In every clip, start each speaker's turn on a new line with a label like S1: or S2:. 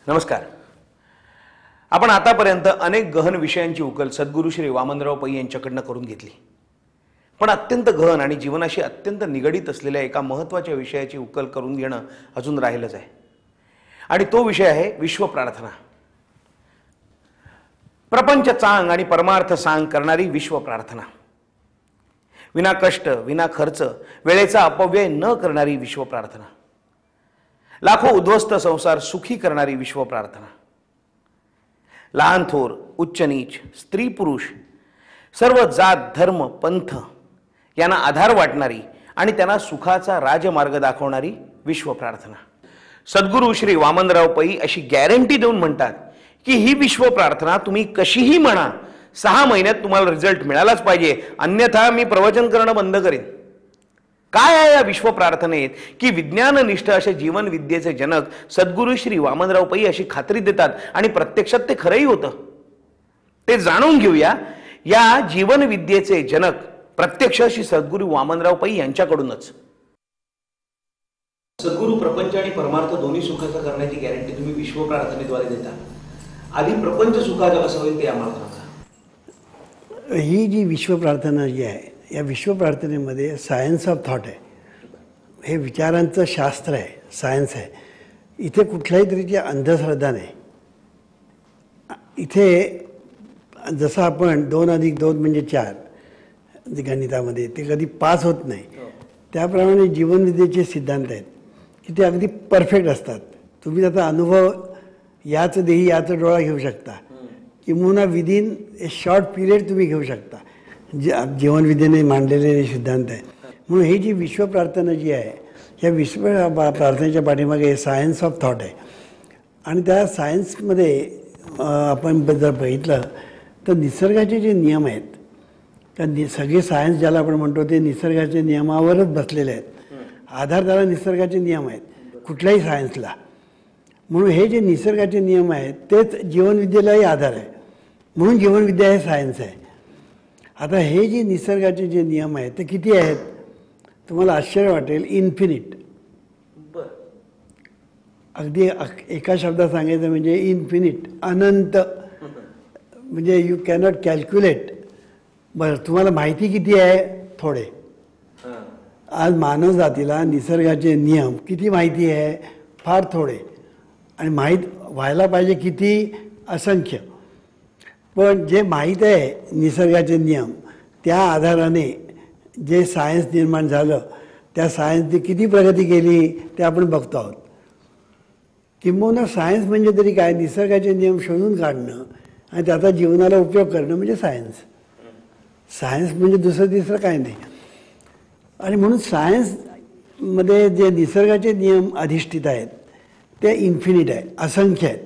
S1: नमस्कार. आपण आतापर्यंत अनेक गहन विषयांची उकल सद्गुरू श्री वामनराव पै यांच्याकडनं करून घेतली. पण अत्यंत गहन आणि जीवनाशी अत्यंत निगडित असलेल्या एका महत्त्वाच्या विषयाची उकल करून घेणं अजून राहिलंच आहे. आणि तो विषय आहे विश्व प्रार्थना. प्रपंच चांग आणि परमार्थ सांग करणारी विश्व प्रार्थना. विना कष्ट, विना खर्च, वेळेचा अपव्यय न करणारी विश्व प्रार्थना. लाखो उद्ध्वस्त संसार सुखी करणारी विश्व प्रार्थना. लहान थोर, उच्च नीच, स्त्री पुरुष, सर्व जात धर्म पंथ यांना आधार वाटणारी आणि त्यांना सुखाचा राजमार्ग दाखवणारी विश्व प्रार्थना. सद्गुरू श्री वामनराव पै अशी गॅरंटी देऊन म्हणतात की ही विश्व प्रार्थना तुम्ही कशीही म्हणा, 6 महिन्यात तुम्हाला रिझल्ट मिळालाच पाहिजे, अन्यथा मी प्रवचन करणं बंद करेन. काय आहे या विश्व प्रार्थनेत की विज्ञाननिष्ठ असे जीवन विद्येचे जनक सद्गुरू श्री वामनराव पै अशी खात्री देतात आणि प्रत्यक्षात ते खरंही होतं. ते जाणून घेऊया या जीवन विद्येचे जनक प्रत्यक्ष श्री सद्गुरू वामनराव पै यांच्याकडूनच. सद्गुरू प्रपंच आणि परमार्थ दोन्ही सुखाचं करण्याची गॅरंटी तुम्ही विश्व प्रार्थनेद्वारे देता. आधी प्रपंच सुखाचं कसं होईल ते आम्हाला सांगा.
S2: ही जी विश्व प्रार्थना जी आहे, या विश्व प्रार्थनेमध्ये सायन्स ऑफ थॉट आहे. हे विचारांचं शास्त्र आहे, सायन्स आहे. इथे कुठल्याही तऱ्हेची अंधश्रद्धा नाही. इथे जसं आपण 2+2 म्हणजे 4 गणितामध्ये ते कधी पास होत नाही, त्याप्रमाणे जीवनविद्येचे सिद्धांत आहेत की ते अगदी परफेक्ट असतात. तुम्ही त्याचा अनुभव याच देही याचा डोळा घेऊ शकता, किंवा विदिन ए शॉर्ट पिरियड तुम्ही घेऊ शकता. जीवनविद्येने मांडलेले सिद्धांत आहे. म्हणून ही जी विश्व प्रार्थना जी आहे, या विश्व प्रार्थनेच्या पाठीमागे सायन्स ऑफ थॉट आहे. आणि त्या सायन्समध्ये आपण जर बघितलं तर निसर्गाचे जे नियम आहेत, तर सगळे सायन्स ज्याला आपण म्हणतो ते निसर्गाच्या नियमावरच बसलेले आहेत. आधार त्याला निसर्गाचे नियम आहेत कुठल्याही सायन्सला. म्हणून हे जे निसर्गाचे नियम आहेत तेच जीवनविद्येलाही आधार आहे. म्हणून जीवनविद्या हे सायन्स आहे. आता हे जे निसर्गाचे जे नियम आहेत ते किती आहेत तुम्हाला आश्चर्य वाटेल. इन्फिनिट. अगदी एका शब्दात सांगायचं म्हणजे इन्फिनिट, अनंत. म्हणजे यू कॅनॉट कॅल्क्युलेट. बरं, तुम्हाला माहिती किती आहे? थोडे. आज मानव जातीला निसर्गाचे नियम किती माहिती आहे? फार थोडे. आणि माहीत व्हायला पाहिजे किती? असंख्य. पण जे माहीत आहे निसर्गाचे नियम, त्या आधाराने जे सायन्स निर्माण झालं, त्या सायन्सने किती प्रगती केली ते आपण बघतो आहोत. किंबहुना सायन्स म्हणजे तरी काय? निसर्गाचे नियम शोधून काढणं आणि त्याचा जीवनाला उपयोग करणं म्हणजे सायन्स. सायन्स म्हणजे दुसरं तिसरं काय नाही. आणि म्हणून सायन्समध्ये जे निसर्गाचे नियम अधिष्ठित आहेत ते इन्फिनिट आहे, असंख्य आहेत.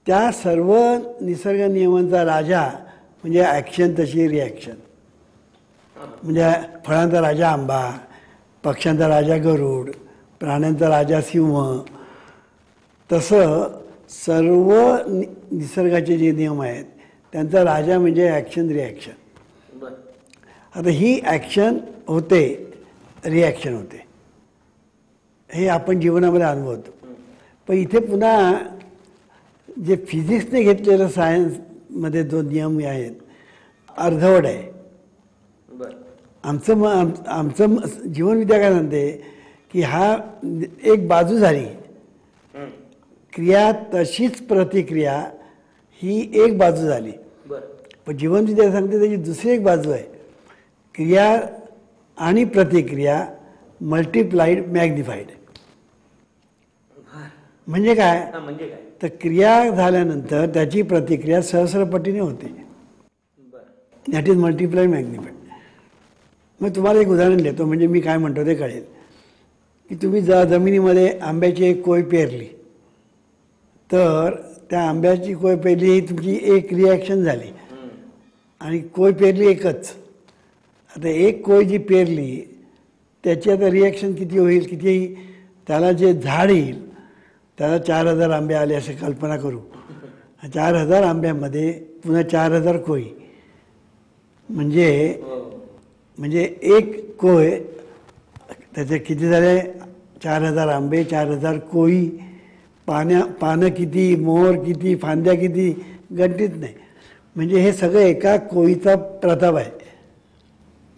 S2: त्या सर्व निसर्ग नियमांचा राजा म्हणजे ॲक्शन तशी रिॲक्शन. म्हणजे फळांचा राजा आंबा, पक्ष्यांचा राजा गरुड, प्राण्यांचा राजा सिंह. तसं सर्व निसर्गाचे जे नियम आहेत त्यांचा राजा म्हणजे ॲक्शन रिॲक्शन. आता ही ॲक्शन होते, रिॲक्शन होते, हे आपण जीवनामध्ये अनुभवतो. पण इथे पुन्हा जे फिजिक्सने घेतलेलं सायन्समध्ये जो नियम आहेत अर्धवट आहे. आमचं जीवनविद्या काय म्हणते की हा एक बाजू झाली, क्रिया तशीच प्रतिक्रिया ही एक बाजू झाली. पण जीवनविद्या सांगते त्याची दुसरी एक बाजू आहे. क्रिया आणि प्रतिक्रिया मल्टिप्लाइड मॅग्निफाईड. म्हणजे काय? तर क्रिया झाल्यानंतर त्याची प्रतिक्रिया सहस्रपटीने होते. That is multiplied magnified. मग तुम्हाला एक उदाहरण देतो म्हणजे मी काय म्हणतो ते कळेल. की तुम्ही जमिनीमध्ये आंब्याची एक कोय पेरली, तर त्या आंब्याची कोय पेरली ही तुमची एक रिॲक्शन झाली. आणि कोय पेरली एकच. आता एक कोय जी पेरली त्याची आता रिॲक्शन किती होईल? किती? त्याला जे झाड येईल त्याला 4000 आंबे आले असे कल्पना करू. 4000 आंब्यामध्ये पुन्हा 4000 कोई. म्हणजे एक कोय त्याचे किती झाले? 4000 आंबे, 4000 कोई, पानं किती, मोहर किती, फांद्या किती, गणतीत नाही. म्हणजे हे सगळं एका कोळीचा प्रताप आहे.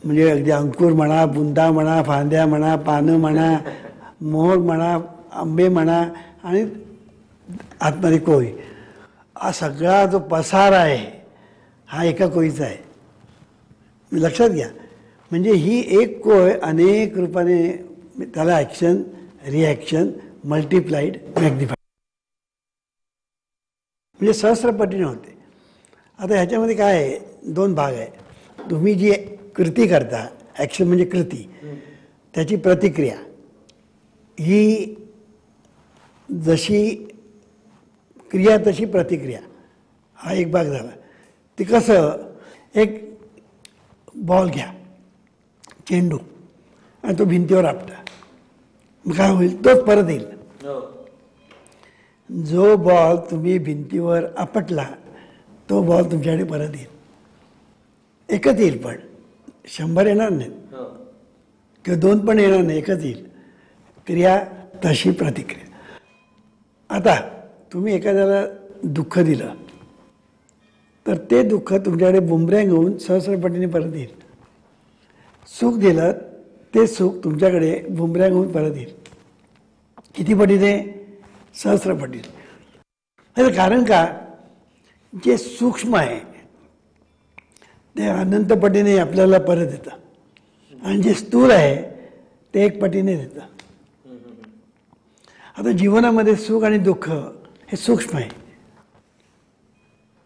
S2: म्हणजे अगदी अंकुर म्हणा, बुंदा म्हणा, फांद्या म्हणा, पानं म्हणा, मोहर म्हणा, आंबे म्हणा आणि आतमध्ये कोळी, हा सगळा जो पसार आहे हा एका कोळीचा आहे. लक्षात घ्या. म्हणजे ही एक कोय अनेक रूपाने, त्याला ॲक्शन, रिॲक्शन, मल्टिप्लाइड, मॅग्निफाईड, म्हणजे सहस्रपटीने होते. आता ह्याच्यामध्ये काय आहे, दोन भाग आहे. तुम्ही जी कृती करता, ॲक्शन म्हणजे कृती, त्याची प्रतिक्रिया, ही जशी क्रिया तशी प्रतिक्रिया, हा एक भाग झाला. ते कसं, एक बॉल घ्या, चेंडू, आणि तो भिंतीवर आपटा, मग काय होईल, तोच परत येईल. जो बॉल तुम्ही भिंतीवर आपटला तो बॉल तुमच्याकडे परत येईल. एकच येईल, पण 100 येणार नाहीत किंवा 2 पण येणार नाही, एकच येईल. क्रिया तशी प्रतिक्रिया. आता तुम्ही एखाद्याला दुःख दिलं तर ते दुःख तुमच्याकडे बुमरँग होऊन सहस्रपटीने परत येईल. सुख दिलं ते सुख तुमच्याकडे बुमरँग होऊन परत येईल. किती पटीने? सहस्रपटीने. त्याचं कारण का, जे सूक्ष्म आहे ते अनंत पटीने आपल्याला परत येतं आणि जे स्थूल आहे ते एक पटीने देतं. आता जीवनामध्ये सुख आणि दुःख हे सूक्ष्म आहे.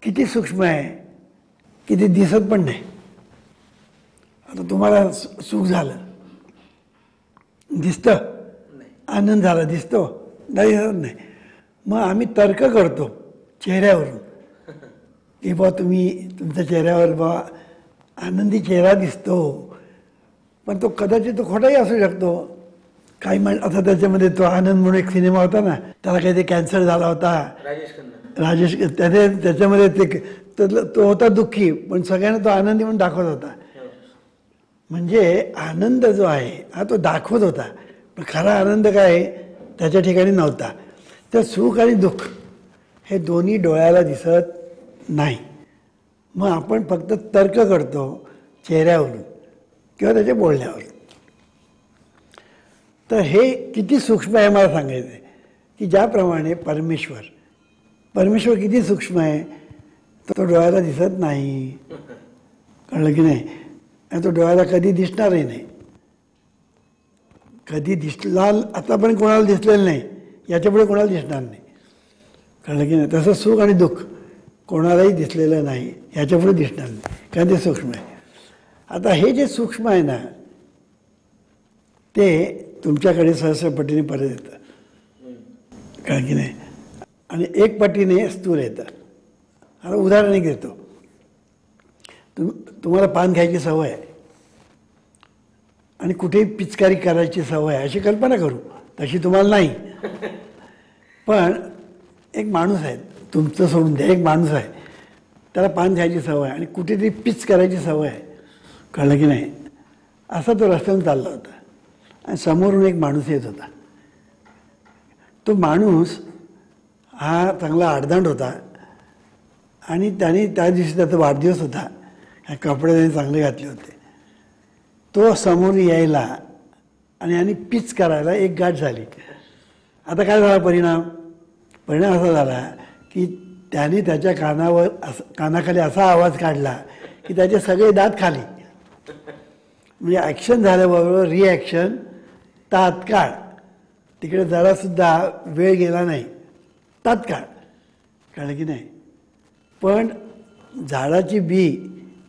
S2: किती सूक्ष्म आहे की ते दिसत पण नाही. आता तुम्हाला सुख झालं, दिसतं, आनंद झाला, दिसतो नाही. मग आम्ही तर्क करतो चेहऱ्यावरून की बा तुम्ही तुमच्या चेहऱ्यावर बा आनंदी चेहरा दिसतो, पण तो कदाचित तो खोटाही असू शकतो. काही आता त्याच्यामध्ये तो आनंद म्हणून एक सिनेमा होता ना, त्याला काही ते कॅन्सर झाला होता, राजेश, त्याच्यामध्ये ते तो होता दुःखी, पण सगळ्यांना तो आनंदी म्हणून दाखवत होता. म्हणजे आनंद जो आहे हा तो दाखवत होता, पण खरा आनंद काय आहे त्याच्या ठिकाणी नव्हता. तर सुख आणि दुःख हे दोन्ही डोळ्याला दिसत नाही. मग आपण फक्त तर्क करतो चेहऱ्यावरून किंवा त्याच्या बोलण्यावरून. तर हे किती सूक्ष्म आहे मला सांगायचं आहे की ज्याप्रमाणे परमेश्वर किती सूक्ष्म आहे, तो डोळ्याला दिसत नाही. कळलं की नाही? आणि तो डोळ्याला कधी दिसणारही नाही. कधी दिसला आता पण कोणाला दिसलेलं नाही, याच्यापुढे कोणाला दिसणार नाही. कळलं की नाही? तसं सुख आणि दुःख कोणालाही दिसलेलं नाही, याच्यापुढे दिसणार नाही, कारण ते सूक्ष्म आहे. आता हे जे सूक्ष्म आहे ना ते तुमच्याकडे सहस्रपटीने परत येतं. कळलं की नाही? आणि एक पटीने स्थूल येतं. आता उदाहरण एक देतो. तुम्हाला पान खायची सवय आहे आणि कुठेही पिचकारी करायची सवय आहे अशी कल्पना करू, तशी तुम्हाला नाही. पण एक माणूस आहे, तुमचं सोडून द्या, एक माणूस आहे, त्याला पान खायची सवय आहे आणि कुठेतरी पिच करायची सवय आहे. कळलं की नाही? असा तो रस्त्यावरून चालला होता आणि समोरून एक माणूस येत होता. तो माणूस हा चांगला आडदांड होता आणि त्याने त्या दिवशी त्याचा वाढदिवस होता, कपडे त्याने चांगले घातले होते. तो समोर यायला आणि पिच करायला एक गाठ झाली. आता काय झाला परिणाम असा झाला की त्याने त्याच्या कानाखाली असा आवाज काढला की त्याचे सगळे दात खाली. म्हणजे ॲक्शन झाल्याबरोबर रिॲक्शन तात्काळ, तिकडे जरासुद्धा वेळ गेला नाही, तात्काळ. कळलं की नाही? पण झाडाची बी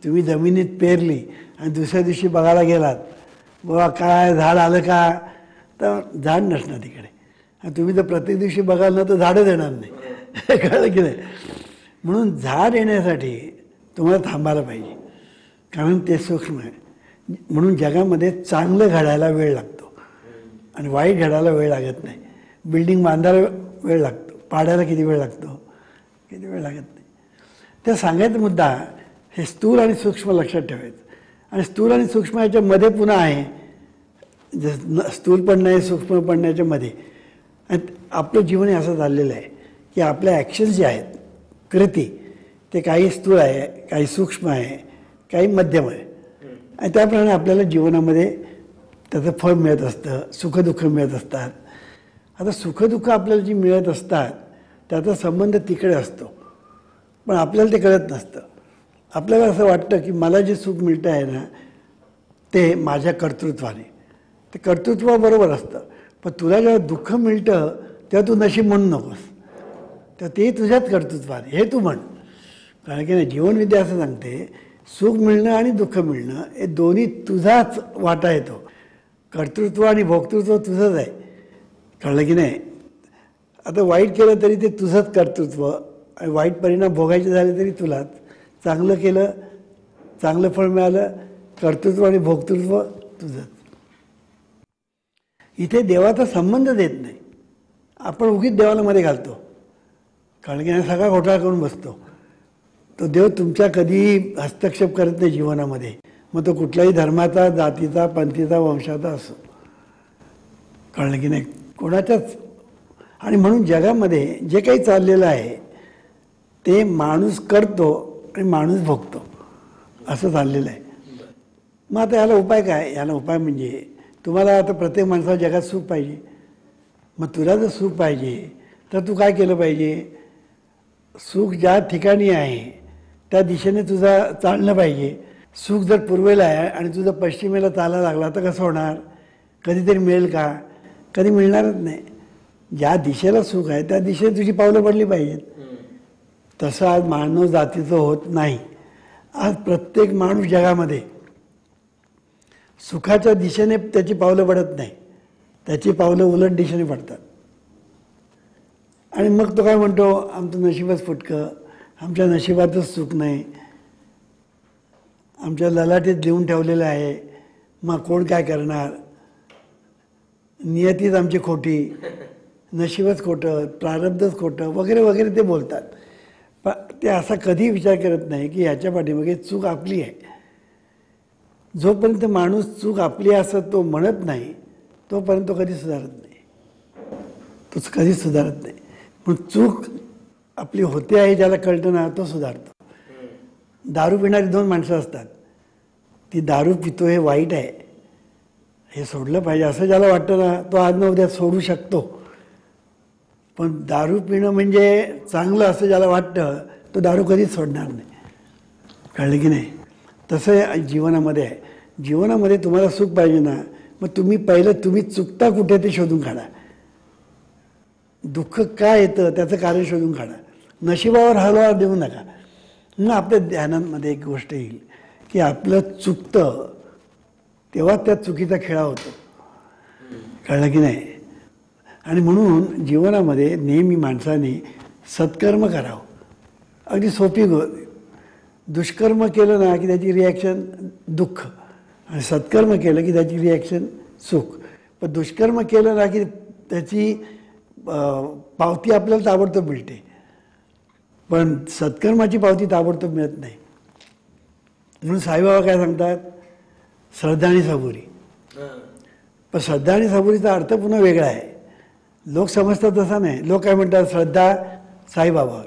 S2: तुम्ही जमिनीत पेरली आणि दुसऱ्या दिवशी बघायला गेलात, बाबा काय झाड आलं का, तर झाड नसणार तिकडे. आणि तुम्ही तर प्रत्येक दिवशी बघाल ना तर झाडच येणार नाही. कळलं की नाही? म्हणून झाड येण्यासाठी तुम्हाला थांबायला पाहिजे, कारण ते सूक्ष्म आहे. म्हणून जगामध्ये चांगलं घडायला वेळ लागतो आणि वाईट घडायला वेळ लागत नाही. बिल्डिंग बांधायला वेळ लागतो, पाडायला किती वेळ लागतो, किती वेळ लागत नाही. त्या सांगायचा मुद्दा हे स्थूल आणि सूक्ष्म लक्षात ठेवायचं. आणि स्थूल आणि सूक्ष्म याच्यामध्ये पुन्हा आहे, स्थूल पण नाही सूक्ष्म पण नाही, याच्यामध्ये आपलं जीवन हे असं चाललेलं आहे की आपल्या ॲक्शन्स जे आहेत, कृती, ते काही स्थूल आहे, काही सूक्ष्म आहे, काही मध्यम आहे. आणि त्याप्रमाणे आपल्याला जीवनामध्ये त्याचं फळ मिळत असतं, सुखदुःख मिळत असतात. आता सुखदुःख आपल्याला जी मिळत असतात त्याचा संबंध तिकडे असतो, पण आपल्याला ते कळत नसतं. आपल्याला असं वाटतं की मला जे सुख मिळतं आहे ना ते माझ्या कर्तृत्वाने, ते कर्तृत्वाबरोबर असतं. पण तुला जेव्हा दुःख मिळतं तेव्हा तू नशीब म्हणू नकोस, तर ते तुझ्याच कर्तृत्वाने हे तू म्हण. कारण की नाही, जीवनविद्या असं सांगते सुख मिळणं आणि दुःख मिळणं हे दोन्ही तुझाच वाटा येतो. कर्तृत्व आणि भोक्तृत्व तुझंच आहे. कळलं की नाही. आता वाईट केलं तरी ते तुझंच कर्तृत्व आणि वाईट परिणाम भोगायचे झाले तरी तुलाच. चांगलं केलं, चांगलं फळ मिळालं, कर्तृत्व आणि भोक्तृत्व तुझंच. इथे देवाचा संबंध देत नाही. आपण उगीच देवाला मध्ये घालतो, कारण की सगळा घोटाळा करून बसतो. तो देव तुमच्या कधी हस्तक्षेप करत नाही जीवनामध्ये, मग तो कुठल्याही धर्माचा, जातीचा, पंथीचा, वंशाचा असो. कळलं की नाही, कोणाच्याच. आणि म्हणून जगामध्ये जे काही चाललेलं आहे ते माणूस करतो आणि माणूस भोगतो, असं चाललेलं आहे. मग आता याला उपाय काय? याला उपाय म्हणजे तुम्हाला आता प्रत्येक माणसाला जगात सुख पाहिजे. मग तुला जर सुख पाहिजे तर तू काय केलं पाहिजे? सुख ज्या ठिकाणी आहे त्या दिशेने तुझा चालणं पाहिजे. सुख जर पूर्वेला आहे आणि तुझं पश्चिमेला चालायला लागला तर कसं होणार? कधीतरी मिळेल का? कधी मिळणारच नाही. ज्या दिशेला सुख आहे त्या दिशेने तुझी पावलं पडली पाहिजेत. तसं आज मानव जातीचं होत नाही. आज प्रत्येक माणूस जगामध्ये सुखाच्या दिशेने त्याची पावलं पडत नाही, त्याची पावलं उलट दिशेने पडतात. आणि मग तो काय म्हणतो, आमचं नशीबच फुटकं, आमच्या नशिबातच सुख नाही, आमच्या ललाटीत लिहून ठेवलेलं आहे, मग कोण काय करणार, नियतीच आमची खोटी, नशीबच खोटं, प्रारब्धच खोटं वगैरे वगैरे ते बोलतात. पण ते असा कधी विचार करत नाही की ह्याच्या पाठीमागे चूक आपली आहे. जोपर्यंत माणूस चूक आपली असं तो म्हणत नाही तोपर्यंत तो कधी सुधारत नाही, तोच कधीच सुधारत नाही. पण चूक आपली होते आहे ज्याला कळतं ना तो सुधारतो. दारू पिणारी दोन माणसं असतात, ती दारू पितो हे वाईट आहे, हे सोडलं पाहिजे असं ज्याला वाटतं ना तो आज न उद्या सोडू शकतो. पण दारू पिणं म्हणजे चांगलं असं ज्याला वाटतं तो दारू कधीच सोडणार नाही. कळलं की नाही. तसं जीवनामध्ये आहे. जीवनामध्ये तुम्हाला सुख पाहिजे ना, मग तुम्ही पहिलं तुम्ही चुकता कुठे ते शोधून काढा. दुःख काय येतं त्याचं कारण शोधून काढा. नशिबावर हलवा देऊ नका. मग आपल्या ध्यानामध्ये एक गोष्ट येईल की आपलं चुकतं तेव्हा त्या चुकीचा खेळा होतो. कळलं की नाही. आणि म्हणून जीवनामध्ये नेहमी माणसाने सत्कर्म करावं. अगदी सोपी दुष्कर्म केलं ना की त्याची रिॲक्शन दुःख, आणि सत्कर्म केलं की त्याची रिॲक्शन सुख. पण दुष्कर्म केलं ना की त्याची पावती आपल्याला ताबडतोब मिळते, पण सत्कर्माची पावती ताबडतोब मिळत नाही. म्हणून साईबाबा काय सांगतात, श्रद्धा आणि सबुरी. पण श्रद्धा आणि सबुरीचा अर्थ पुन्हा वेगळा आहे. लोक समजतात तसा नाही. लोक काय म्हणतात, श्रद्धा साईबाबावर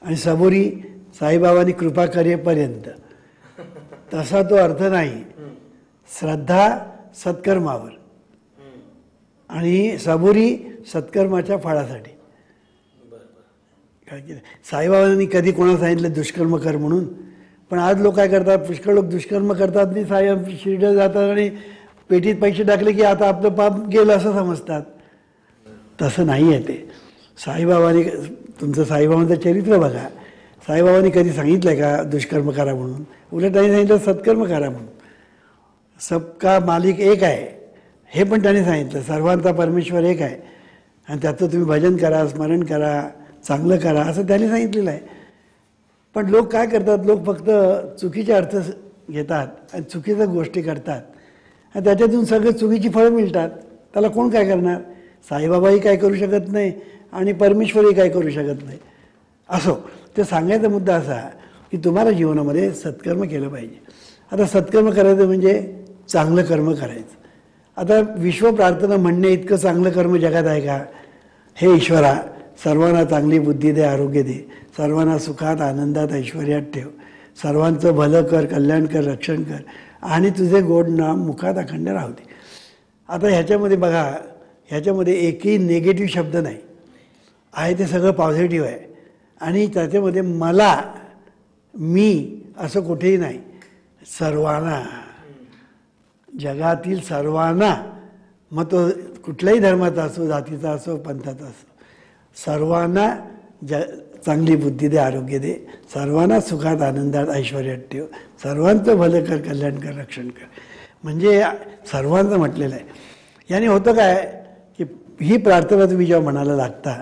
S2: आणि सबुरी साईबाबांनी कृपा करेपर्यंत. तसा तो अर्थ नाही. श्रद्धा सत्कर्मावर आणि सबुरी सत्कर्माच्या फळासाठी. साईबाबांनी कधी कोणाला सांगितलं दुष्कर्म कर म्हणून? पण आज लोक काय करतात, पुष्कळ लोक दुष्कर्म करतात आणि साई शिर्डीला जातात आणि पेटीत पैसे टाकले की आता आपलं पाप गेलं असं समजतात. तसं नाही आहे ते. साईबाबांनी, तुमचं साईबाबांचं चरित्र बघा, साईबाबांनी कधी सांगितलं आहे का दुष्कर्म करा म्हणून? उलट त्यांनी सांगितलं सत्कर्म करा म्हणून. सबका मालिक एक आहे हे पण त्यांनी सांगितलं. सर्वांचा परमेश्वर एक आहे आणि त्याचं तुम्ही भजन करा, स्मरण करा, चांगलं करा असं त्यांनी सांगितलेलं आहे. पण लोक काय करतात, लोक फक्त चुकीचे अर्थ घेतात आणि चुकीच्या गोष्टी करतात आणि त्याच्यातून सगळं चुकीची फळं मिळतात. त्याला कोण काय करणार? साईबाबाही काय करू शकत नाही आणि परमेश्वरही काय करू शकत नाही. असो, ते सांगायचा मुद्दा असा की तुम्हाला जीवनामध्ये सत्कर्म केलं पाहिजे. आता सत्कर्म करायचं म्हणजे चांगलं कर्म करायचं. आता विश्व प्रार्थना म्हणणे इतकं चांगलं कर्म जगात आहे का? हे ईश्वरा, सर्वांना चांगली बुद्धी दे, आरोग्य दे, सर्वांना सुखात आनंदात ऐश्वर्यात ठेव, सर्वांचं भलं कर, कल्याण कर, रक्षण कर आणि तुझे गोड नाम मुखात अखंड राहू दे. आता ह्याच्यामध्ये बघा, ह्याच्यामध्ये एकही निगेटिव्ह शब्द नाही आहे, ते सगळं पॉझिटिव्ह आहे. आणि त्याच्यामध्ये मला, मी असं कुठेही नाही. सर्वांना, जगातील सर्वांना, मग तो कुठल्याही धर्माचा असो, जातीचा असो, पंथाचा असो, सर्वांना चांगली बुद्धी दे, आरोग्य दे, सर्वांना सुखात आनंदात ऐश्वर्यात ठेव, सर्वांचं भलं कर, कल्याण कर, रक्षण कर. म्हणजे सर्वांचं म्हटलेलं आहे. याने होतं काय की ही प्रार्थना तुम्ही जेव्हा मनाला लागता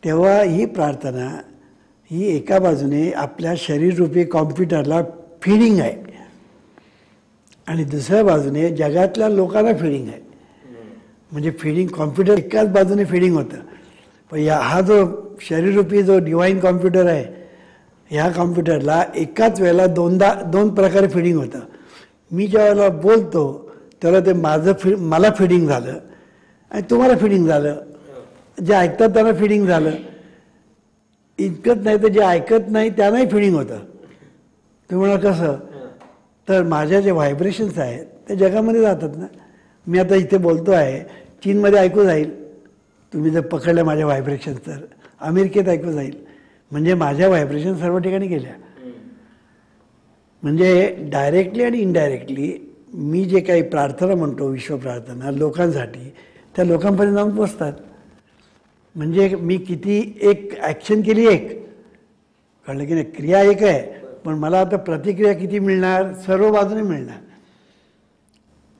S2: तेव्हा ही प्रार्थना ही एका बाजूने आपल्या शरीररूपी कॉम्प्युटरला फीडिंग आहे आणि दुसऱ्या बाजूने जगातल्या लोकांना फीडिंग आहे. म्हणजे फीडिंग कॉम्प्युटर एकाच बाजूने फीडिंग होतं, पण हा जो शरीररूपी जो डिवाईन कॉम्प्युटर आहे, ह्या कॉम्प्युटरला एकाच वेळेला दोन प्रकारे फीडिंग होतं. मी ज्या वेळेला बोलतो त्यावेळेला ते मला फीडिंग झालं आणि तुम्हाला फीडिंग झालं, जे ऐकतात त्यांना फीडिंग झालं. इतकंच नाही तर जे ऐकत नाही त्यांनाही फीडिंग होतं. तुम्ही म्हणा कसं, तर माझ्या जे व्हायब्रेशन्स आहेत ते जगामध्ये जातात ना. मी आता इथे बोलतो आहे, चीनमध्ये ऐकू जाईल, तुम्ही जर पकडल्या माझ्या व्हायब्रेशन्स तर अमेरिकेत ऐकू जाईल. म्हणजे माझ्या व्हायब्रेशन सर्व ठिकाणी गेल्या. म्हणजे डायरेक्टली आणि इनडायरेक्टली मी जे काही प्रार्थना म्हणतो, विश्वप्रार्थना लोकांसाठी, त्या लोकांपर्यंत जाऊन पोचतात. म्हणजे मी किती एक ॲक्शन केली, एक कळलं की नाही, क्रिया एक आहे, पण मला आता प्रतिक्रिया किती मिळणार, सर्व बाजूने मिळणार.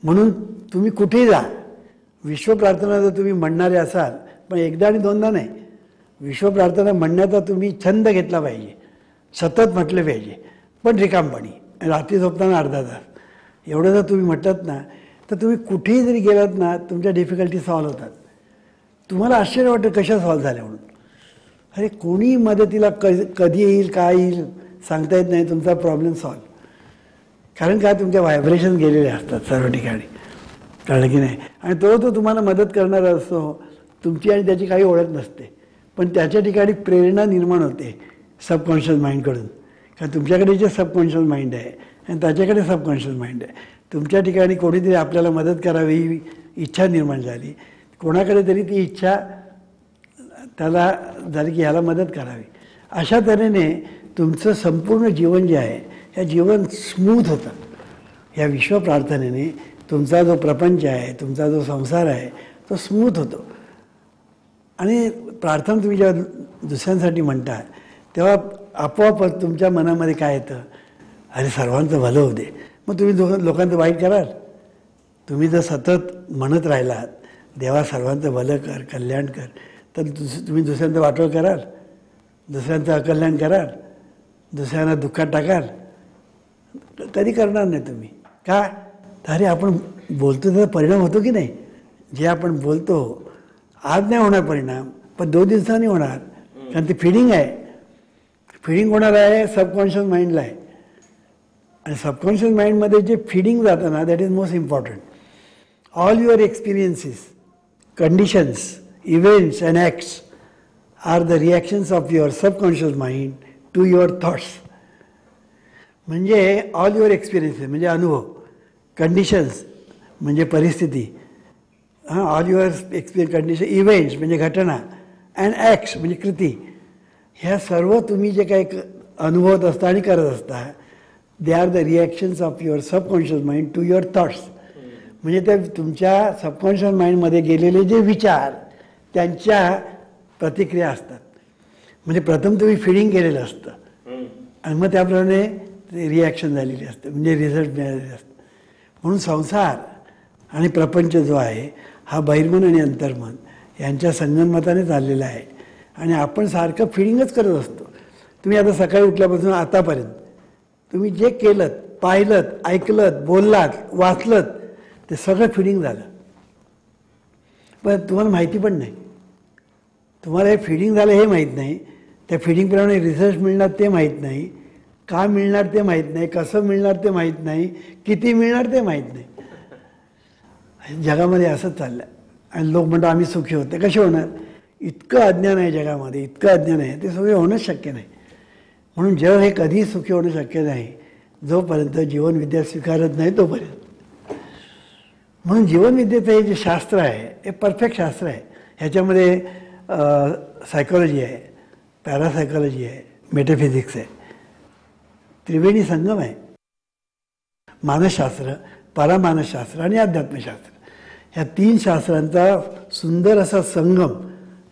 S2: म्हणून तुम्ही कुठेही जा, विश्वप्रार्थना जर तुम्ही म्हणणारे असाल, पण एकदा आणि दोनदा नाही, विश्वप्रार्थना म्हणण्याचा तुम्ही छंद घेतला पाहिजे, सतत म्हटले पाहिजे, पण रिकामपणी, रात्री झोपताना अर्धा तास एवढं जर तुम्ही म्हटलात ना, तर तुम्ही कुठेही जरी गेलात ना, तुमच्या डिफिकल्टी सॉल्व्ह होतात. तुम्हाला आश्चर्य वाटतं कशा सॉल्व्ह झाल्या म्हणून. अरे कोणी मदतीला कधी येईल, काय येईल सांगता येत नाही, तुमचा प्रॉब्लेम सॉल्व्ह. कारण काय, तुमच्या व्हायब्रेशन गेलेले असतात सर्व ठिकाणी, कळलं की नाही. आणि तो तुम्हाला मदत करणारा असतो, तुमची आणि त्याची काही ओळख नसते, पण त्याच्या ठिकाणी प्रेरणा निर्माण होते सबकॉन्शियस माइंडकडून. कारण तुमच्याकडे जे सबकॉन्शियस माइंड आहे आणि त्याच्याकडे सबकॉन्शियस माइंड आहे. तुमच्या ठिकाणी कोणीतरी आपल्याला मदत करावी ही इच्छा निर्माण झाली, कोणाकडे तरी ती इच्छा त्याला झाली की ह्याला मदत करावी. अशा तऱ्हेने तुमचं संपूर्ण जीवन जे आहे, हे जीवन स्मूथ होतं. ह्या विश्वप्रार्थनेने तुमचा जो प्रपंच आहे, तुमचा जो संसार आहे, तो स्मूथ होतो. आणि प्रार्थना तुम्ही जेव्हा दुसऱ्यांसाठी म्हणता तेव्हा आपोआपच तुमच्या मनामध्ये काय येतं, अरे सर्वांचं भलं होऊ दे. मग तुम्ही लोकांचं वाईट कराल. तुम्ही जर सतत म्हणत राहिलात देवा सर्वांचं भलं कर, कल्याण कर, तर तुम्ही दुसऱ्यांचं वाटोळ कराल, दुसऱ्यांचं अकल्याण कराल, दुसऱ्यांना दुःखात टाकाल, कधी करणार नाही तुम्ही. का, अरे आपण बोलतो त्याचा परिणाम होतो की नाही. जे आपण बोलतो आज नाही होणार परिणाम, पण 2 दिवसांनी होणार, कारण ती फिडिंग आहे. फिडिंग होणार आहे सबकॉन्शियस माइंडला आहे. आणि सबकॉन्शियस माइंडमध्ये जे फिडिंग जातं ना, that is most important. All your experiences, conditions, events and acts are the reactions of your subconscious mind to your thoughts. म्हणजे ऑल युअर एक्सपिरियन्सेस म्हणजे अनुभव, कंडिशन्स म्हणजे परिस्थिती, ऑल युअर कंडिशन, इव्हेंट्स म्हणजे घटना, अँड ॲक्ट्स म्हणजे कृती. ह्या सर्व तुम्ही जे काही अनुभवत असता आणि करत असता, they are the reactions of your subconscious mind to your thoughts. म्हणजे त्या तुमच्या सबकॉन्शियस माइंडमध्ये गेलेले जे विचार त्यांच्या प्रतिक्रिया असतात. म्हणजे प्रथम तुम्ही फिडिंग केलेलं असतं आणि मग त्याप्रमाणे रिॲक्शन झालेली असते, म्हणजे रिझल्ट मिळालेले असतात. म्हणून संसार आणि प्रपंच जो आहे हा बहिर्मन आणि अंतर्मन यांच्या संगनमताने चाललेला आहे. आणि आपण सारखं फिडिंगच करत असतो. तुम्ही आता सकाळी उठल्यापासून आतापर्यंत तुम्ही जे केलं, पाहिलं, ऐकलं, बोललात, वाचलं, ते सगळं फिडिंग झालं. पण तुम्हाला माहिती पण नाही. तुम्हाला हे फिडिंग झालं हे माहीत नाही, त्या फिडिंगप्रमाणे रिझल्ट मिळणार ते माहीत नाही, का मिळणार ते माहीत नाही, कसं मिळणार ते माहीत नाही, किती मिळणार ते माहीत नाही. जगामध्ये असंच चाललं. आणि लोक म्हणतात आम्ही सुखी होते. कसे होणार, इतकं अज्ञान आहे जगामध्ये, इतकं अज्ञान आहे, ते सुखी होणंच शक्य नाही. म्हणून जग हे कधीही सुखी होणं शक्य नाही जोपर्यंत जीवनविद्या स्वीकारत नाही तोपर्यंत. म्हणून जीवनविद्येचं हे जे शास्त्र आहे हे परफेक्ट शास्त्र आहे. ह्याच्यामध्ये सायकोलॉजी आहे, पॅरासायकोलॉजी आहे, मेटाफिजिक्स आहे, त्रिवेणी संगम आहे. मानसशास्त्र, परामानसशास्त्र आणि अध्यात्मशास्त्र ह्या 3 शास्त्रांचा सुंदर असा संगम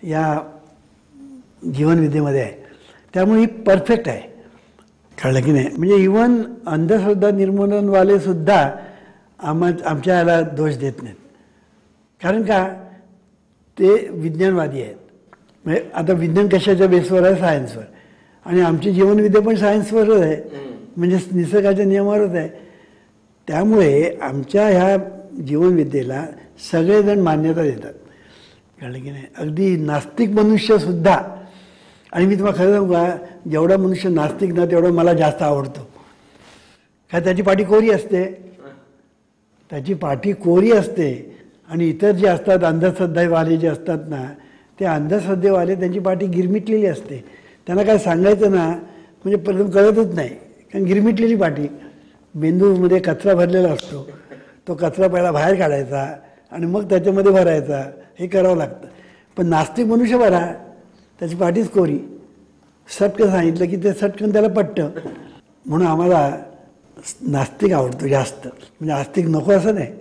S2: या जीवनविद्येमध्ये आहे. त्यामुळे ही परफेक्ट आहे. कळलं की नाही? म्हणजे इवन अंधश्रद्धा निर्मूलनवाले सुद्धा आमच्या याला दोष देत नाहीत. कारण का? ते विज्ञानवादी आहेत. म्हणजे आता विज्ञान कशाच्या बेसवर आहे? सायन्सवर. आणि आमची जीवनविद्या पण सायन्सवरच आहे, म्हणजे निसर्गाच्या नियमावरच आहे. त्यामुळे आमच्या ह्या जीवनविद्येला सगळेजण मान्यता देतात. कळलं की नाही? अगदी नास्तिक मनुष्यसुद्धा. आणि मी तुम्हाला खरं सांगू का, जेवढा मनुष्य नास्तिक ना तेवढा मला जास्त आवडतो. का? त्याची पाठी कोरी असते, त्याची पाठी कोरी असते. आणि इतर जे असतात अंधश्रद्धेवाले जे असतात ना, ते अंधश्रद्धेवाले त्यांची पाठी गिरमिटलेली असते. त्यांना काय सांगायचं ना म्हणजे प्रथम कळतच नाही, कारण गिरमिटलेली पाठी. मेंदूमध्ये कचरा भरलेला असतो, तो कचरा पहिला बाहेर काढायचा आणि मग त्याच्यामध्ये भरायचा, हे करावं लागतं. पण नास्तिक मनुष्य बरा, त्याची पाठीच कोरी. सटकन सांगितलं की ते सटकन त्याला पटतं. म्हणून आम्हाला नास्तिक आवडतो जास्त. म्हणजे आस्तिक नको असं नाही,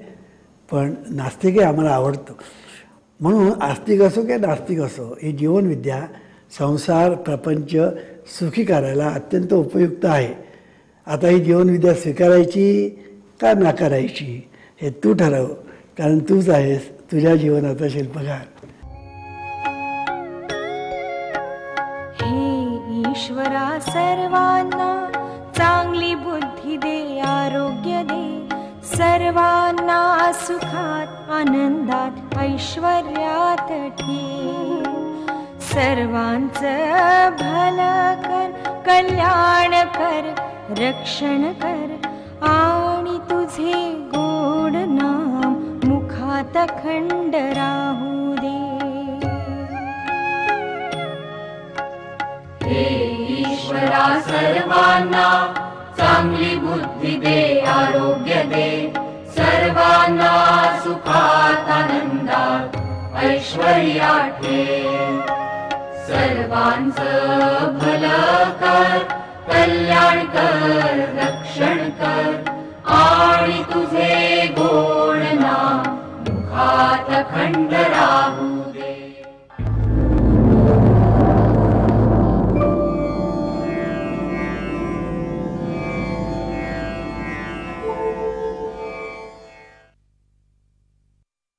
S2: पण नास्तिकही आम्हाला आवडतो. म्हणून आस्तिक असो किंवा नास्तिक असो, ही जीवनविद्या संसार प्रपंच सुखी करायला अत्यंत उपयुक्त आहे. आता ही जीवनविद्या स्वीकारायची का नाकारायची हे तू ठरव, कारण तूच आहेस तुझ्या जीवनाचा शिल्पकार.
S3: हे ईश्वरा सर्वांना चांगली बुद्धी दे, आरोग्य दे, सर्वांना सुखात आनंदात ऐश्वर्यात ठेव. सर्वांचं भलं कर, कल्याण कर, रक्षण कर, आणि तुझे गोड नाम मुखात अखंड राहू दे.
S4: हे ईश्वरा सर्वांना चांगली बुद्धी दे, आरोग्य दे, सर्वांना सुखात आनंदात ऐश्वर्यात ठेव. सर्वांचं भलं कर, कल्याण कर, रक्षण कर, आणि तुझे गोड नाम मुखात अखंड राहू